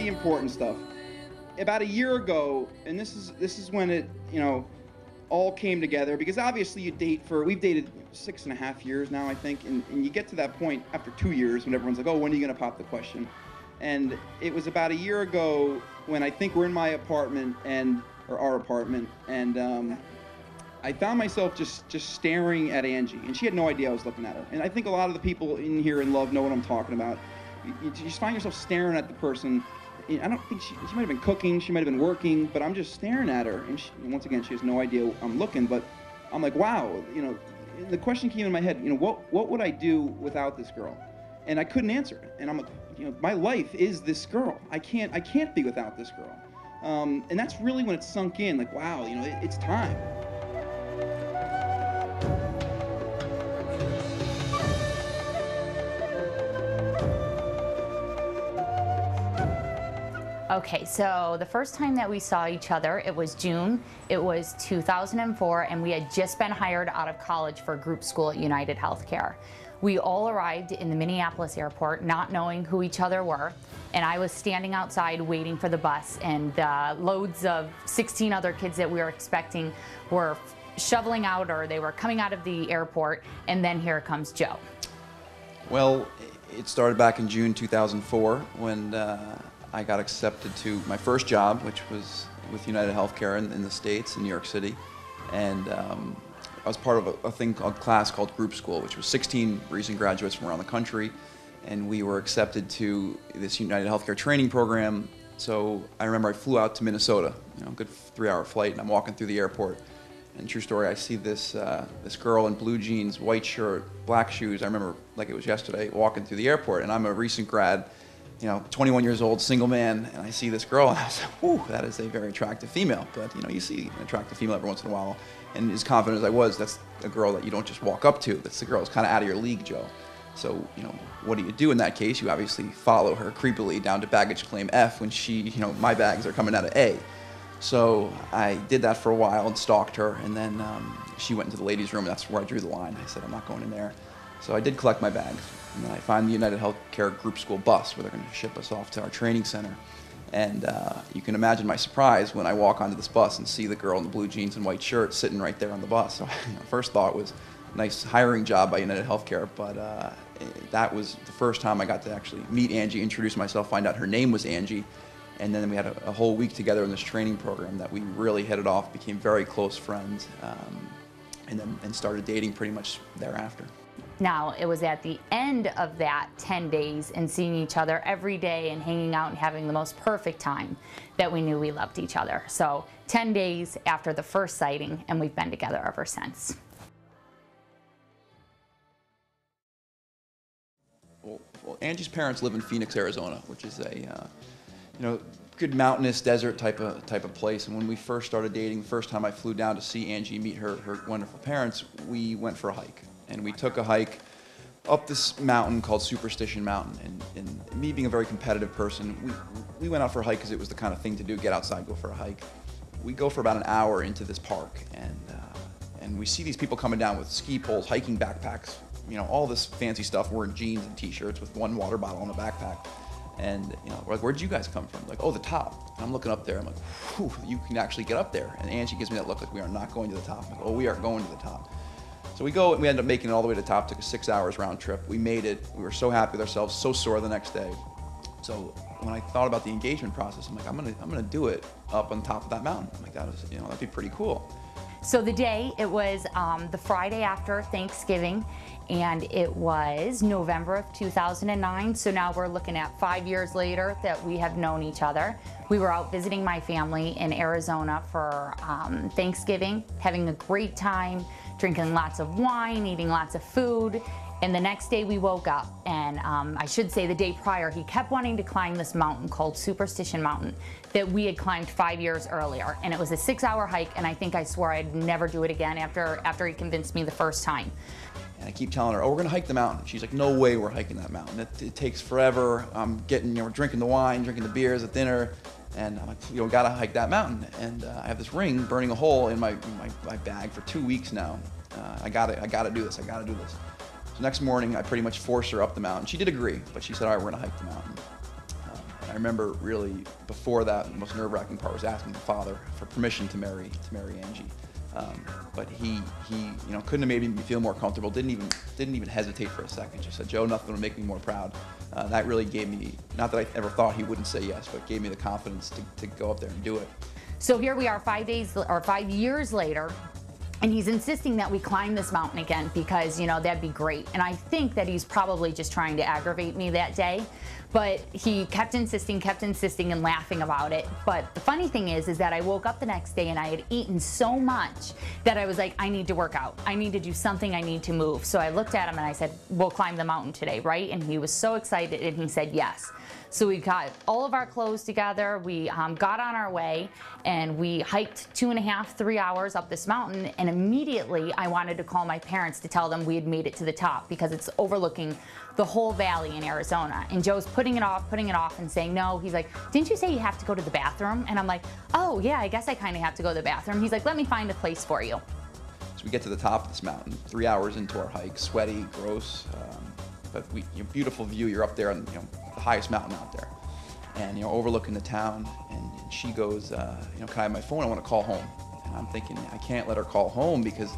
the important stuff. About a year ago, and this is when it, all came together, because obviously we've dated 6.5 years now, I think, and you get to that point after 2 years when everyone's like, oh, when are you gonna pop the question? And it was about a year ago when I think we're in my apartment, or our apartment, and I found myself just staring at Angie, and she had no idea I was looking at her. And I think a lot of the people in here in love know what I'm talking about. You just find yourself staring at the person. I don't think she might have been cooking, she might have been working, but I'm just staring at her. And once again, she has no idea I'm looking, but I'm like, wow, the question came in my head, what would I do without this girl? And I couldn't answer it. And I'm like, my life is this girl. I can't be without this girl. And that's really when it sunk in, like, wow, it's time. Okay, so the first time that we saw each other, it was June. It was 2004, and we had just been hired out of college for group school at United Healthcare. We all arrived in the Minneapolis airport not knowing who each other were, and I was standing outside waiting for the bus, and the loads of 16 other kids that we were expecting were shoveling out, or they were coming out of the airport, and then here comes Joe. Well, it started back in June 2004 when I got accepted to my first job, which was with United Healthcare in the States, in New York City. And I was part of a class called Group School, which was 16 recent graduates from around the country. And we were accepted to this United Healthcare training program. So I remember I flew out to Minnesota, a good 3-hour flight, and I'm walking through the airport. And true story, I see this girl in blue jeans, white shirt, black shoes. I remember like it was yesterday, walking through the airport, and I'm a recent grad, 21 years old, single man, and I see this girl, and I was like, whew, that is a very attractive female. But, you see an attractive female every once in a while, and as confident as I was, that's a girl that you don't just walk up to. That's the girl that's kind of out of your league, Joe. So, what do you do in that case? You obviously follow her creepily down to baggage claim F when she, my bags are coming out of A. So I did that for a while and stalked her, and then she went into the ladies' room, and that's where I drew the line. I said, I'm not going in there. So I did collect my bags, and then I find the United Healthcare Group School bus where they're going to ship us off to our training center. And you can imagine my surprise when I walk onto this bus and see the girl in the blue jeans and white shirt sitting right there on the bus. So first thought was, nice hiring job by United Healthcare, but that was the first time I got to actually meet Angie, introduce myself, find out her name was Angie. And then we had a whole week together in this training program that we really hit it off, became very close friends, and started dating pretty much thereafter. Now, it was at the end of that 10 days and seeing each other every day and hanging out and having the most perfect time that we knew we loved each other. So 10 days after the first sighting, and we've been together ever since. Well, Angie's parents live in Phoenix, Arizona, which is a good mountainous desert type of place. And when we first started dating, the first time I flew down to see Angie meet her wonderful parents, we went for a hike. And we took a hike up this mountain called Superstition Mountain. And me being a very competitive person, we went out for a hike because it was the kind of thing to do, get outside, go for a hike. We go for about an hour into this park, and we see these people coming down with ski poles, hiking backpacks, all this fancy stuff. We're in jeans and t-shirts with one water bottle in a backpack. And we're like, where'd you guys come from? Like, oh, the top. And I'm looking up there. I'm like, whew, you can actually get up there. And Angie gives me that look like we are not going to the top. I'm like, oh, we are going to the top. So we go, and we ended up making it all the way to the top. Took us 6 hours round trip. We made it. We were so happy with ourselves, so sore the next day. So when I thought about the engagement process, I'm like, I'm gonna do it up on top of that mountain. I'm like, that'd be pretty cool. So the day, it was the Friday after Thanksgiving, and it was November of 2009. So now we're looking at 5 years later that we have known each other. We were out visiting my family in Arizona for Thanksgiving, having a great time, drinking lots of wine, eating lots of food. And the next day we woke up, and I should say the day prior, he kept wanting to climb this mountain called Superstition Mountain that we had climbed 5 years earlier. And it was a 6-hour hike, and I think I swore I'd never do it again after he convinced me the first time. And I keep telling her, oh, we're gonna hike the mountain. She's like, no way we're hiking that mountain. It takes forever. I'm getting, we're drinking the wine, drinking the beers at dinner, and I'm like, gotta hike that mountain. And I have this ring burning a hole in my bag for 2 weeks now. I gotta do this, I gotta do this. So next morning, I pretty much forced her up the mountain. She did agree, but she said, all right, we're gonna hike the mountain. I remember really before that, the most nerve-wracking part was asking the father for permission to marry Angie. But he couldn't have made me feel more comfortable. Didn't even hesitate for a second. Just said, "Joe, nothing would make me more proud." That really gave me, not that I ever thought he wouldn't say yes, but gave me the confidence to go up there and do it. So here we are 5 years later, and he's insisting that we climb this mountain again because, that'd be great. And I think that he's probably just trying to aggravate me that day. But he kept insisting and laughing about it. But the funny thing is that I woke up the next day and I had eaten so much that I was like, I need to work out. I need to do something. I need to move. So I looked at him and I said, we'll climb the mountain today, right? And he was so excited and he said yes. So we got all of our clothes together, we got on our way, and we hiked 2.5, 3 hours up this mountain, and immediately I wanted to call my parents to tell them we had made it to the top because it's overlooking the whole valley in Arizona. And Joe's putting it off and saying no. He's like, didn't you say you have to go to the bathroom? And I'm like, oh yeah, I guess I kind of have to go to the bathroom. He's like, let me find a place for you. So we get to the top of this mountain, 3 hours into our hike, sweaty, gross, but beautiful view. You're up there on the highest mountain out there, and overlooking the town. And she goes, can I have my phone? I want to call home. And I'm thinking, I can't let her call home because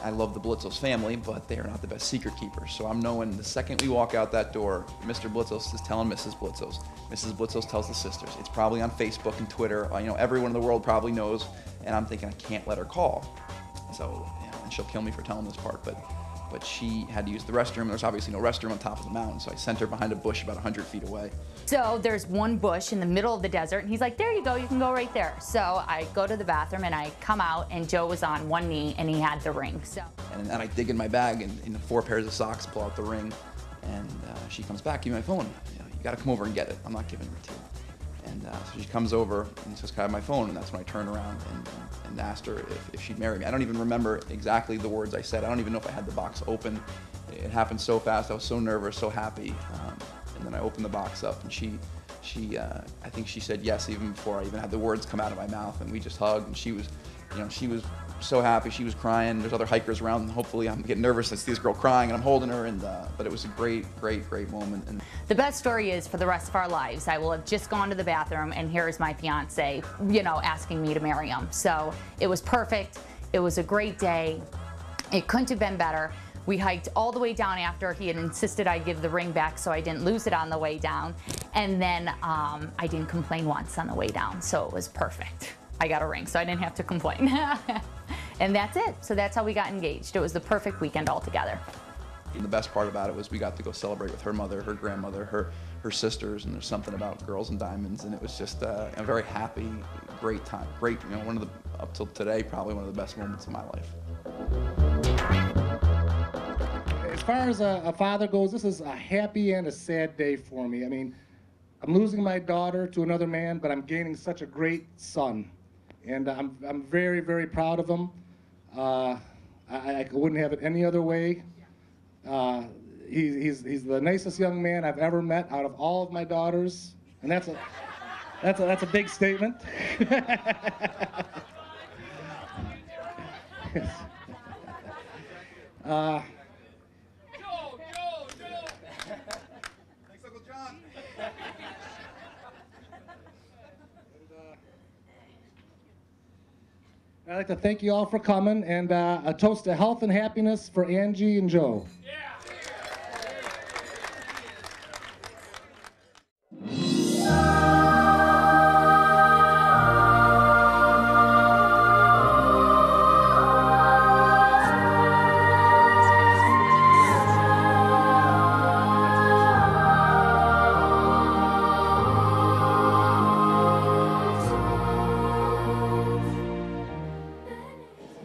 I love the Blitzos family, but they are not the best secret keepers. So I'm knowing the second we walk out that door, Mr. Blitzos is telling Mrs. Blitzos. Mrs. Blitzos tells the sisters. It's probably on Facebook and Twitter. Everyone in the world probably knows. And I'm thinking, I can't let her call. So, and she'll kill me for telling this part, but she had to use the restroom. There's obviously no restroom on top of the mountain, so I sent her behind a bush about 100 feet away. So there's one bush in the middle of the desert, and he's like, there you go, you can go right there. So I go to the bathroom, and I come out, and Joe was on one knee, and he had the ring. And I dig in my bag, and 4 pairs of socks, pull out the ring, and she comes back, give me my phone. You gotta come over and get it. I'm not giving it to you. And so she comes over and says, can I have my phone? And that's when I turn around and asked her if she'd marry me. I don't even remember exactly the words I said. I don't even know if I had the box open. It happened so fast. I was so nervous, so happy. And then I opened the box up, and she I think she said yes even before I even had the words come out of my mouth. And we just hugged, and she was so happy. She was crying. There's other hikers around, and hopefully I'm getting nervous. I see this girl crying, and I'm holding her. But it was a great moment. And the best story is for the rest of our lives, I will have just gone to the bathroom, and here is my fiance, asking me to marry him. So it was perfect. It was a great day. It couldn't have been better. We hiked all the way down after he had insisted I give the ring back so I didn't lose it on the way down. And then I didn't complain once on the way down, so it was perfect. I got a ring, so I didn't have to complain. And that's it. So that's how we got engaged. It was the perfect weekend altogether. And the best part about it was we got to go celebrate with her mother, her grandmother, her sisters, and there's something about girls and diamonds, and it was just a very happy, great time. Great, up till today, probably one of the best moments of my life. As far as a father goes, this is a happy and a sad day for me. I mean, I'm losing my daughter to another man, but I'm gaining such a great son. And I'm very, very proud of him. I wouldn't have it any other way. He's the nicest young man I've ever met out of all of my daughters, and that's a big statement. I'd like to thank you all for coming, and a toast to health and happiness for Angie and Joe.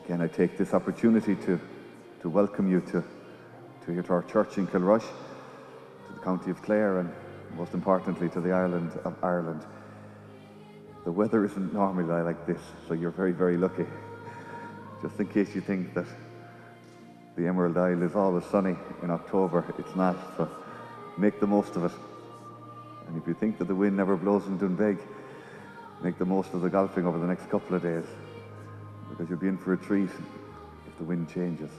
Again, I take this opportunity to welcome you to our church in Kilrush, to the county of Clare, and most importantly to the island of Ireland. The weather isn't normally like this, so you're very, very lucky. Just in case you think that the Emerald Isle is always sunny in October, it's not, so make the most of it. And if you think that the wind never blows in Doonbeg, make the most of the golfing over the next couple of days, because you'll be in for a treat if the wind changes.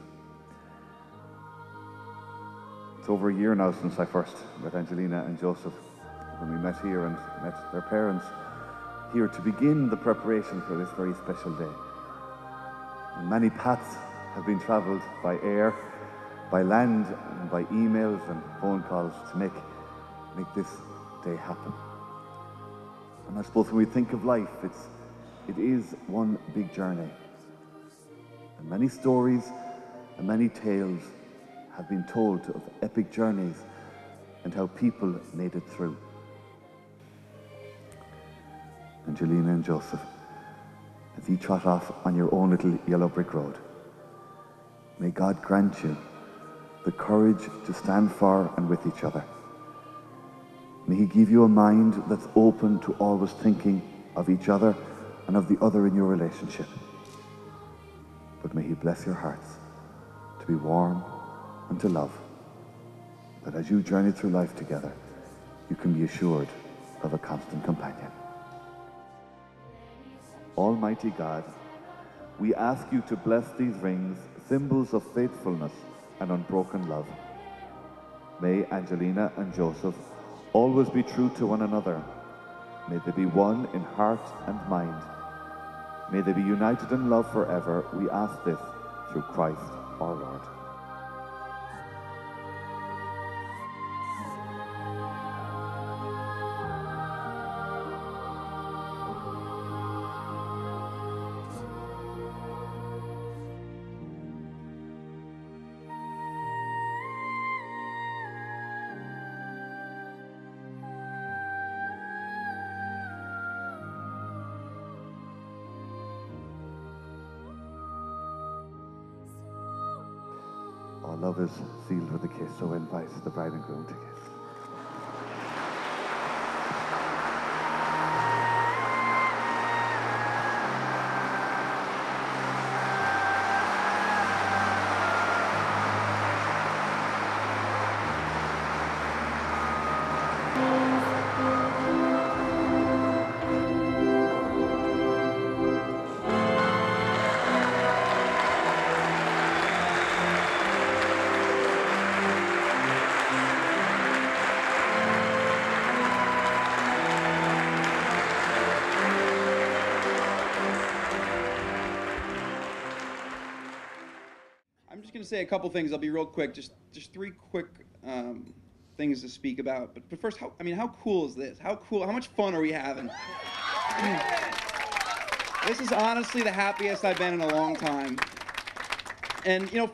It's over a year now since I first met Angelina and Joseph when we met here and met their parents here to begin the preparation for this very special day. And many paths have been travelled by air, by land, and by emails and phone calls to make this day happen. And I suppose when we think of life, it is one big journey. And many stories and many tales have been told of epic journeys and how people made it through. Angelina and Joseph, as you trot off on your own little yellow brick road, may God grant you the courage to stand for and with each other. May He give you a mind that's open to always thinking of each other and of the other in your relationship. But may He bless your hearts to be warm and to love, that as you journey through life together, you can be assured of a constant companion. Almighty God, we ask you to bless these rings, symbols of faithfulness and unbroken love. May Angelina and Joseph always be true to one another. May they be one in heart and mind. May they be united in love forever. We ask this through Christ our Lord. All love is sealed with a kiss, so invite the bride and groom to kiss. I'm just going to say a couple things. I'll be real quick. Just three quick things to speak about. But first, how cool is this? How cool? How much fun are we having? This is honestly the happiest I've been in a long time. And the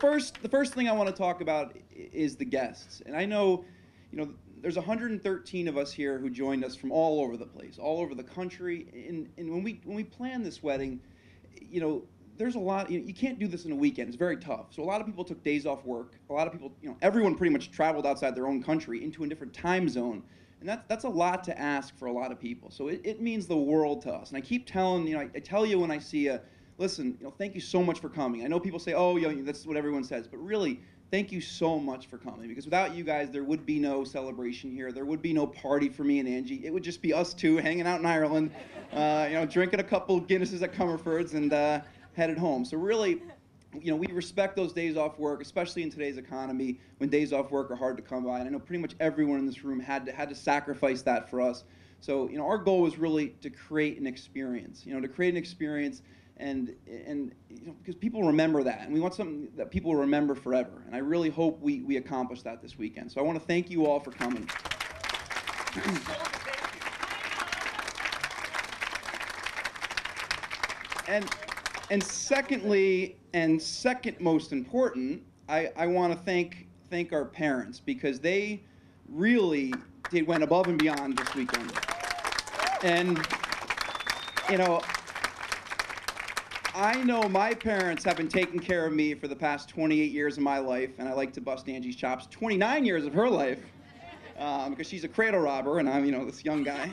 first thing I want to talk about is the guests. And I know, there's 113 of us here who joined us from all over the place, all over the country. And when we planned this wedding, there's a lot, you can't do this in a weekend. It's very tough. So a lot of people took days off work. A lot of people, everyone pretty much traveled outside their own country into a different time zone. And that's a lot to ask for a lot of people. So it means the world to us. And I keep telling, I tell you when I see you, listen, thank you so much for coming. I know people say, oh, that's what everyone says. But really, thank you so much for coming. Because without you guys, there would be no celebration here. There would be no party for me and Angie. It would just be us two hanging out in Ireland, drinking a couple Guinnesses at Comerford's and headed home. So really, we respect those days off work, especially in today's economy when days off work are hard to come by. And I know pretty much everyone in this room had to sacrifice that for us. So our goal was really to create an experience. And because people remember that, and we want something that people will remember forever. And I really hope we accomplish that this weekend. So I want to thank you all for coming. And secondly, and second most important, I want to thank our parents, because they really went above and beyond this weekend. And I know my parents have been taking care of me for the past 28 years of my life, and I like to bust Angie's chops, 29 years of her life, because she's a cradle robber and I'm this young guy.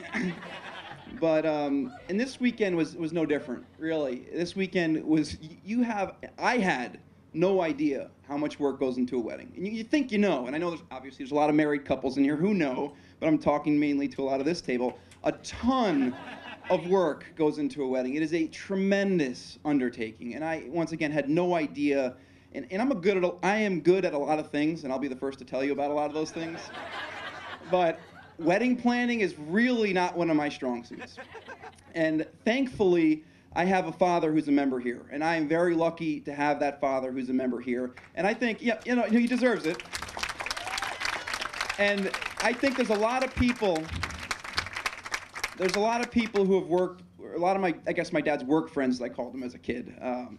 But and this weekend was no different, really. This weekend was, I had no idea how much work goes into a wedding. And you think and I know there's a lot of married couples in here who know, but I'm talking mainly to a lot of this table. A ton of work goes into a wedding. It is a tremendous undertaking. And I, once again, had no idea. And I am good at a lot of things, and I'll be the first to tell you about a lot of those things. But wedding planning is really not one of my strong suits. And thankfully, I have a father who's a member here, and I am very lucky to have that father who's a member here. And I think, yeah, you know, he deserves it. And I think there's a lot of people who have worked, a lot of my, I guess my dad's work friends, as I called them as a kid,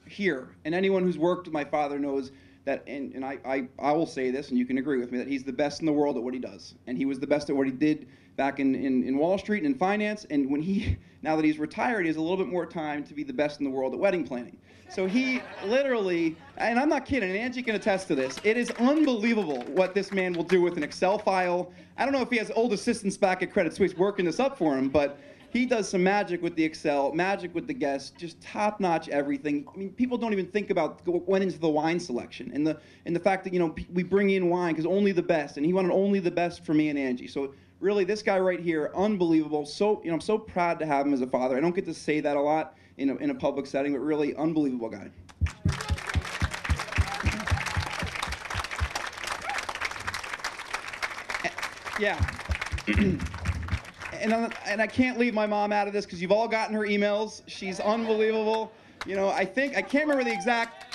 here. And anyone who's worked with my father knows that, and I will say this, and you can agree with me, that he's the best in the world at what he does. And he was the best at what he did back in Wall Street and in finance. And when now that he's retired, he has a little bit more time to be the best in the world at wedding planning. So he literally, and I'm not kidding, and Angie can attest to this, it is unbelievable what this man will do with an Excel file. I don't know if he has old assistants back at Credit Suisse working this up for him, but he does some magic with the Excel, magic with the guests, just top-notch everything. I mean, people don't even think about what went into the wine selection and the fact that, you know, we bring in wine because only the best, and he wanted only the best for me and Angie. So really, this guy right here, unbelievable. So, you know, I'm so proud to have him as a father. I don't get to say that a lot in a public setting, but really unbelievable guy. Yeah. And I can't leave my mom out of this because you've all gotten her emails. She's unbelievable. You know, I can't remember the exact.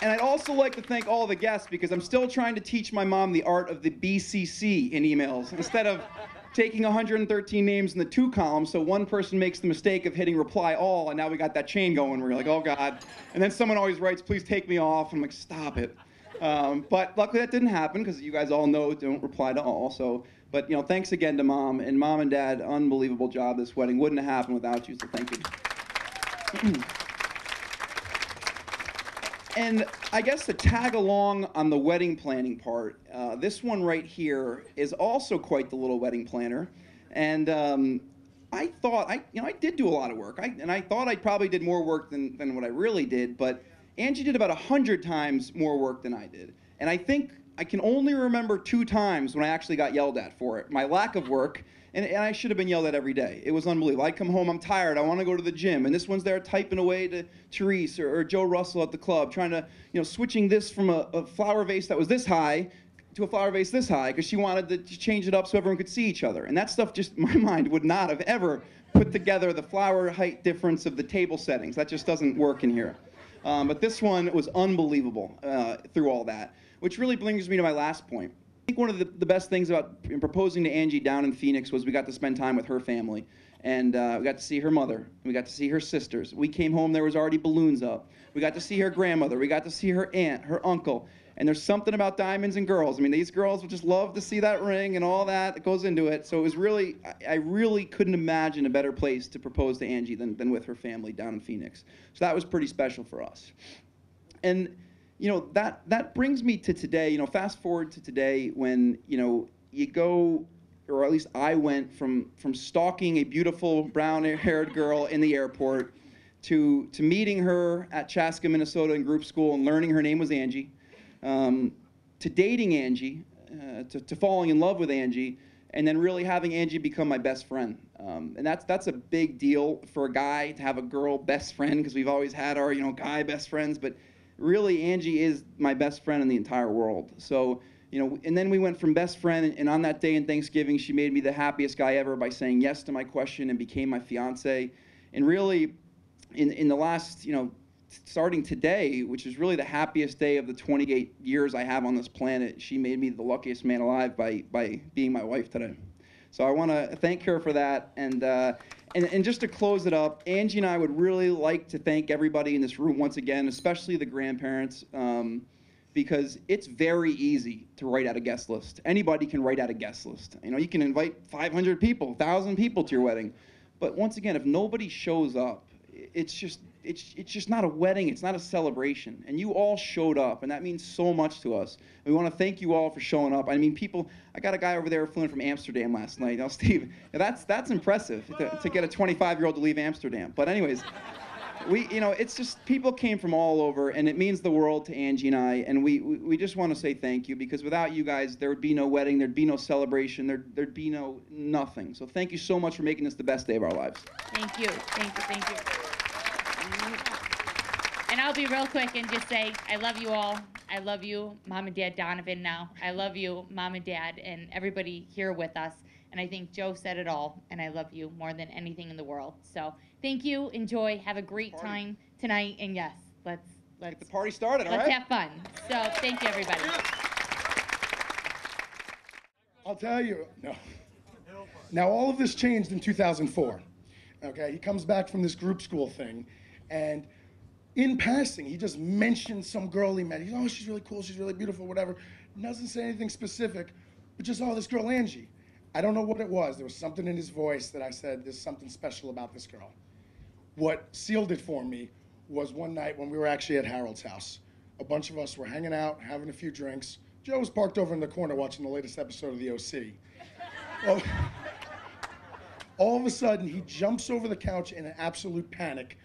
And I'd also like to thank all the guests because I'm still trying to teach my mom the art of the BCC in emails. Instead of taking 113 names in the 2 columns, so one person makes the mistake of hitting reply all, and now we got that chain going where you're like, oh God. And then someone always writes, please take me off. I'm like, stop it. But luckily that didn't happen because you guys all know don't reply to all. So, but you know, thanks again to Mom and Dad. Unbelievable job. This wedding wouldn't have happened without you. So thank you. And I guess to tag along on the wedding planning part, this one right here is also quite the little wedding planner. And I thought I did do a lot of work. I thought I probably did more work than what I really did. But Angie did about 100 times more work than I did. And I think I can only remember 2 times when I actually got yelled at for it. My lack of work, and I should have been yelled at every day. It was unbelievable. I'd come home, I'm tired, I want to go to the gym. And this one's there typing away to Therese or Joe Russell at the club, trying to, you know, switching this from a flower vase that was this high to a flower vase this high because she wanted to change it up so everyone could see each other. And that stuff just, my mind would not have ever put together the flower height difference of the table settings. That just doesn't work in here. But this one was unbelievable through all that, which really brings me to my last point. I think one of the best things about proposing to Angie down in Phoenix was we got to spend time with her family. And we got to see her mother. We got to see her sisters. We came home, there was already balloons up. We got to see her grandmother. We got to see her aunt, her uncle. And there's something about diamonds and girls. I mean, these girls would just love to see that ring and all that goes into it. So it was really, I really couldn't imagine a better place to propose to Angie than with her family down in Phoenix. So that was pretty special for us. And, you know, that brings me to today, you know, fast forward to today when, you know, you go, or at least I went from stalking a beautiful brown-haired girl in the airport to meeting her at Chaska, Minnesota in group school and learning her name was Angie. To dating Angie, to falling in love with Angie, and then really having Angie become my best friend. And that's a big deal for a guy to have a girl best friend, because we've always had our, you know, guy best friends, but really Angie is my best friend in the entire world. So, you know, and then we went from best friend, and on that day in Thanksgiving, she made me the happiest guy ever by saying yes to my question and became my fiance. And really, in the last, you know, starting today, which is really the happiest day of the 28 years I have on this planet, she made me the luckiest man alive by being my wife today. So I want to thank her for that. And just to close it up, Angie and I would really like to thank everybody in this room once again, especially the grandparents, because it's very easy to write out a guest list. Anybody can write out a guest list. You know, you can invite 500 people, 1,000 people to your wedding. But once again, if nobody shows up, it's just not a wedding, it's not a celebration. And you all showed up, and that means so much to us. And we want to thank you all for showing up. I mean, people, I got a guy over there flew in from Amsterdam last night. Now, Steve, that's impressive to get a 25-year-old to leave Amsterdam. But anyways, you know, it's just, people came from all over, and it means the world to Angie and I, and we just want to say thank you, because without you guys, there would be no wedding, there'd be no celebration, there'd be nothing. So thank you so much for making this the best day of our lives. Thank you, thank you, thank you. And I'll be real quick and just say, I love you all. I love you, Mom and Dad Donovan now. I love you, Mom and Dad, and everybody here with us. And I think Joe said it all, and I love you more than anything in the world. So thank you, enjoy, have a great time tonight, and yes, let's get the party started, all right? Let's have fun. So thank you, everybody. I'll tell you, no. Now, all of this changed in 2004. Okay, he comes back from this group school thing, and in passing, he just mentioned some girl he met. He's, oh, she's really cool, she's really beautiful, whatever. Doesn't say anything specific, but just, oh, this girl, Angie. I don't know what it was. There was something in his voice that I said, there's something special about this girl. What sealed it for me was one night when we were actually at Harold's house. A bunch of us were hanging out, having a few drinks. Joe was parked over in the corner watching the latest episode of The OC. Well, all of a sudden, he jumps over the couch in an absolute panic,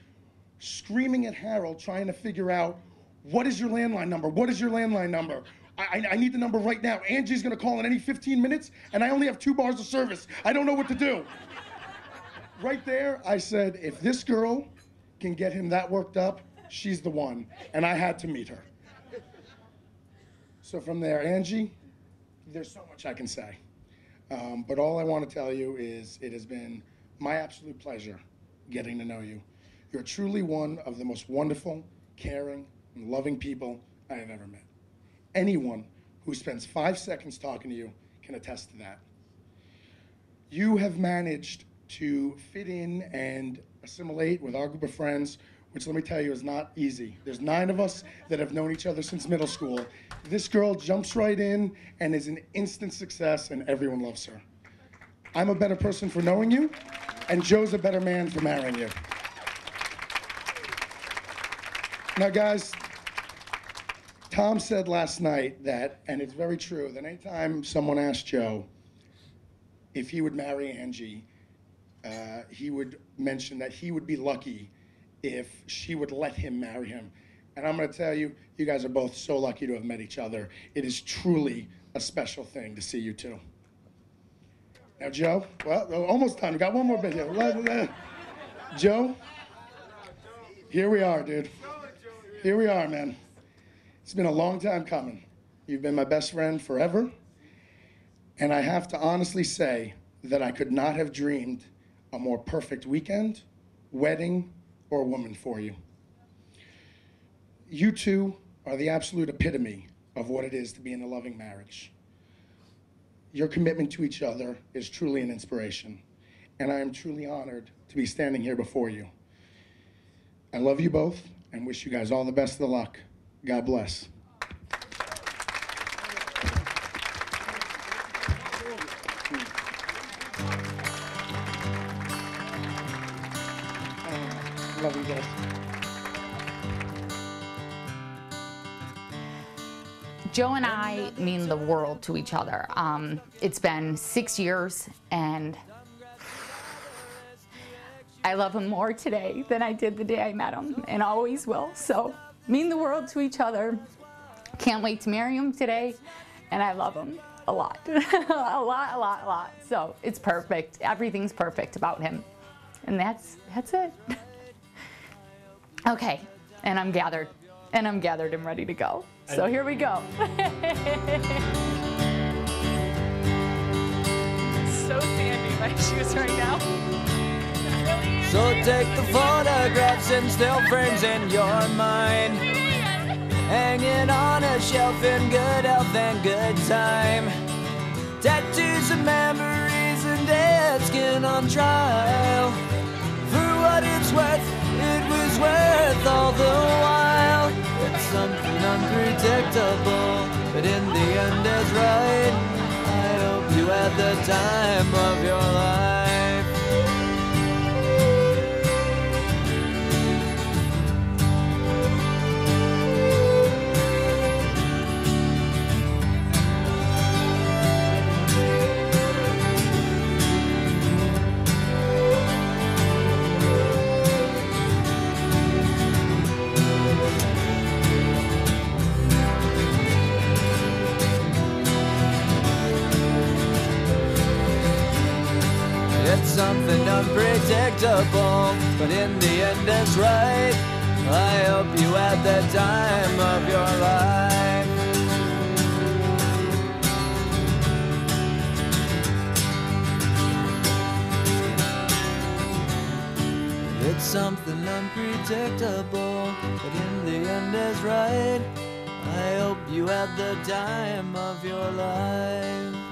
screaming at Harold, trying to figure out, what is your landline number? What is your landline number? I need the number right now. Angie's gonna call in any 15 minutes, and I only have 2 bars of service. I don't know what to do. Right there, I said, if this girl can get him that worked up, she's the one. And I had to meet her. So from there, Angie, there's so much I can say. But all I want to tell you is it has been my absolute pleasure getting to know you. You're truly one of the most wonderful, caring, and loving people I have ever met. Anyone who spends 5 seconds talking to you can attest to that. You have managed to fit in and assimilate with our group of friends, which let me tell you is not easy. There's 9 of us that have known each other since middle school. This girl jumps right in and is an instant success, and everyone loves her. I'm a better person for knowing you, and Joe's a better man for marrying you. Now, guys, Tom said last night that, and it's very true, that anytime someone asked Joe if he would marry Angie, he would mention that he would be lucky if she would let him marry him. And I'm going to tell you, you guys are both so lucky to have met each other. It is truly a special thing to see you two. Now, Joe, well, almost time. We got one more bit here. Joe, here we are, dude. Here we are, man. It's been a long time coming. You've been my best friend forever. And I have to honestly say that I could not have dreamed a more perfect weekend, wedding, or woman for you. You two are the absolute epitome of what it is to be in a loving marriage. Your commitment to each other is truly an inspiration, and I am truly honored to be standing here before you. I love you both and wish you guys all the best of luck. God bless. Love you guys. Joe and I mean the world to each other. It's been 6 years, and I love him more today than I did the day I met him, and always will. So, mean the world to each other. Can't wait to marry him today, and I love him a lot. a lot. So, it's perfect. Everything's perfect about him. And that's it. Okay, and I'm gathered and ready to go. So here we go. So sandy, my shoes right now. So take the photographs and still frames in your mind, hanging on a shelf in good health and good time. Tattoos and memories and dead skin on trial. For what it's worth, it was worth all the while. It's something unpredictable, but in the end it's right. I hope you had the time of your life. It's something unpredictable, but in the end it's right. I hope you had the time of your life. It's something unpredictable, but in the end is right. I hope you had the time of your life.